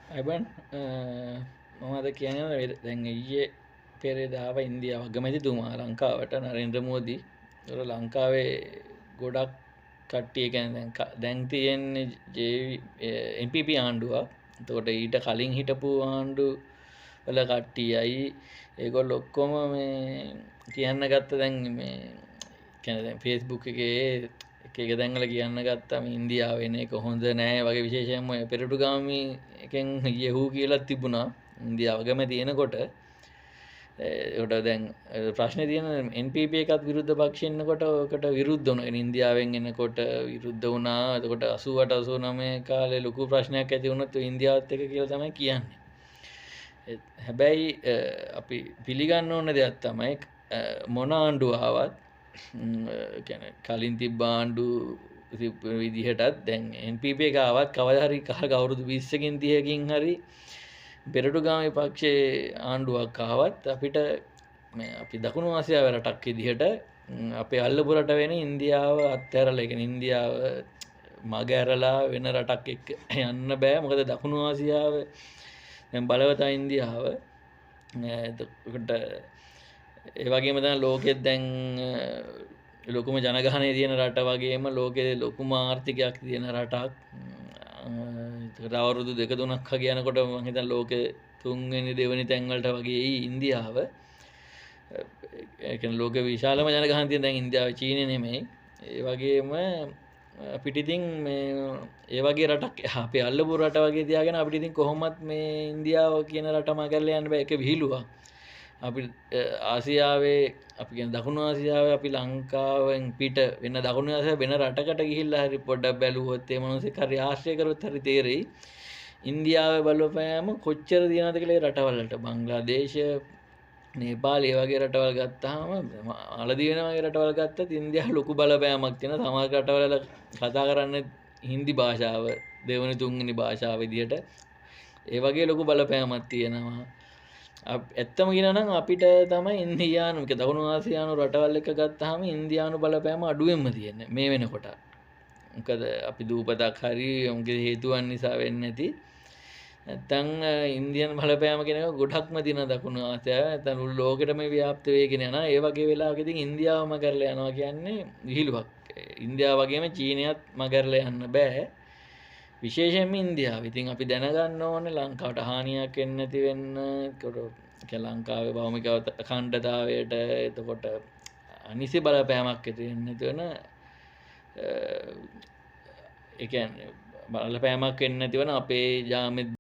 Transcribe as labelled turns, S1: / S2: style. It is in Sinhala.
S1: අයිබන් මමද කියන දැන් ඊයේ පෙරේදාව ඉන්දියාව අගමැතිතුමා ලංකාවට නරේන්ද්‍ර මෝදී ලංකාවේ ගොඩක් කට්ටිය දැන් තියෙන්නේ MPP ආණ්ඩුවක්. එතකොට ඊට කලින් හිටපු ආණ්ඩු වල කට්ටියයි ඒගොල්ලෝ ඔක්කොම මේ කියන්න ගත්ත දැන් මේ කියන්නේ දැන් Facebook එකේ එක දැන්වල කියන්න ගත්තා මේ ඉන්දියාව එන එක හොඳ නෑ වගේ විශේෂයෙන්ම පෙරටුගාමී එකෙන් යෙහූ කියලා තිබුණා ඉන්දියාව අගමැති එනකොට. ඒකට දැන් ප්‍රශ්නේ තියෙන NPP එකත් විරුද්ධ පක්ෂෙ ඉන්නකොට ඔකට විරුද්ධ වුණා. ඉන්දියාවෙන් එනකොට විරුද්ධ වුණා. එතකොට 88 89 කාලේ ලොකු ප්‍රශ්නයක් ඇති වුණොත් ඉන්දියාවත් එක්ක කියලා තමයි කියන්නේ. හැබැයි අපි පිළිගන්න ඕන දෙයක් තමයි මොන ආණ්ඩුව ආවත් කියන්නේ කලින් තිබ්බ ආණ්ඩු විදිහටත් දැන් NPP එක ආවත් කවදා හරි අවුරුදු 20කින් 30කින් හරි පෙරටුගාමී පක්ෂයේ ආණ්ඩුවක් ආවත් අපිට මේ අපි දකුණු ආසියාවේ රටක් විදිහට අපේ අල්ලපු රට වෙන ඉන්දියාව අත්හැරලා ඒ කියන්නේ ඉන්දියාව මග ඇරලා වෙන රටක් එක්ක යන්න බෑ. මොකද දකුණු ආසියාව දැන් බලවතා ඉන්දියාව. එතකොට ඒ වගේම තමයි ලෝකෙත් දැන් ලොකුම ජනගහනය තියෙන රට වගේම ලෝකයේ ලොකුම ආර්ථිකයක් තියෙන රටක්. ඒකට අවුරුදු 2-3ක් වගේ යනකොට මම හිතන්නේ ලෝකේ තුන්වෙනි දෙවෙනි තැන් වලට වගේ ඉන්දියාව. ඒ කියන්නේ ලෝකේ විශාලම ජනගහනය තියෙන දැන් ඉන්දියාව චීනේ නෙමෙයි. ඒ වගේම අපිට ඉතින් මේ ඒ වගේ රටක් අපේ අල්ලපු රට වගේ තියාගෙන අපිට ඉතින් කොහොමත් මේ ඉන්දියාව කියන රටම කරලා යන්න බෑ. ඒක විහිළුවක්. අපි ආසියාවේ අපි කියන දකුණු ආසියාවේ අපි ලංකාවෙන් පිට වෙන දකුණු ආසියාවේ වෙන රටකට ගිහිල්ලා හරි පොඩ්ඩක් බැලුවොත් ඒ මොනසෙක් හරි ආශ්‍රය කරොත් හරි තේරෙයි ඉන්දියාවේ බලපෑම කොච්චර දිනනද කියලා රටවලට. බංග්ලාදේශ, නේපාල් ඒ වගේ රටවල් ගත්තාම මාලදීව වගේ රටවල් ගත්තත් ඉන්දියාව ලොකු බලපෑමක් තියෙන. සමහර රටවල කතා කරන්නේ හින්දි භාෂාව දෙවෙනි තුන්වෙනි භාෂාව විදියට. ඒ වගේ ලොකු බලපෑමක් තියෙනවා. ඇත්තම කියනනම් අපිට තමයි ඉන්දියානු දකුණු ආසියානු රටවල් එක ගත්තාම ඉන්දියානු බලපෑම අඩුවෙන්ම තියෙන්නේ මේ වෙනකොට. මොකද අපි දූපතක් හරි මොකද හේතුවන් නිසා වෙන්නේ නැති. නැත්තම් ඉන්දියන් බලපෑම කියන එක ගොඩක්ම දින දකුණු ආසියාව නැත්තම් ලෝකෙටම ව්‍යාප්ත වෙගෙන යනවා. ඒ වගේ වෙලාවක ඉතින් ඉන්දියාවම කරලා යනවා කියන්නේ විහිළුවක්. ඉන්දියාව වගේම චීනයත් මගරලා යන්න බෑ. විශේෂයෙන්ම ඉන්දියාව. ඉතින් අපි දැනගන්න ඕනේ ලංකාවට හානියක් වෙන්නේ නැති වෙන්න. ඒකට ලංකාවේ භෞමික අඛණ්ඩතාවයට එතකොට අනිසි බලපෑමක් ඇති වෙන්නේ නැති වෙන ඒ කියන්නේ බලපෑමක් වෙන්නේ නැති වෙන අපේ ජාමෙ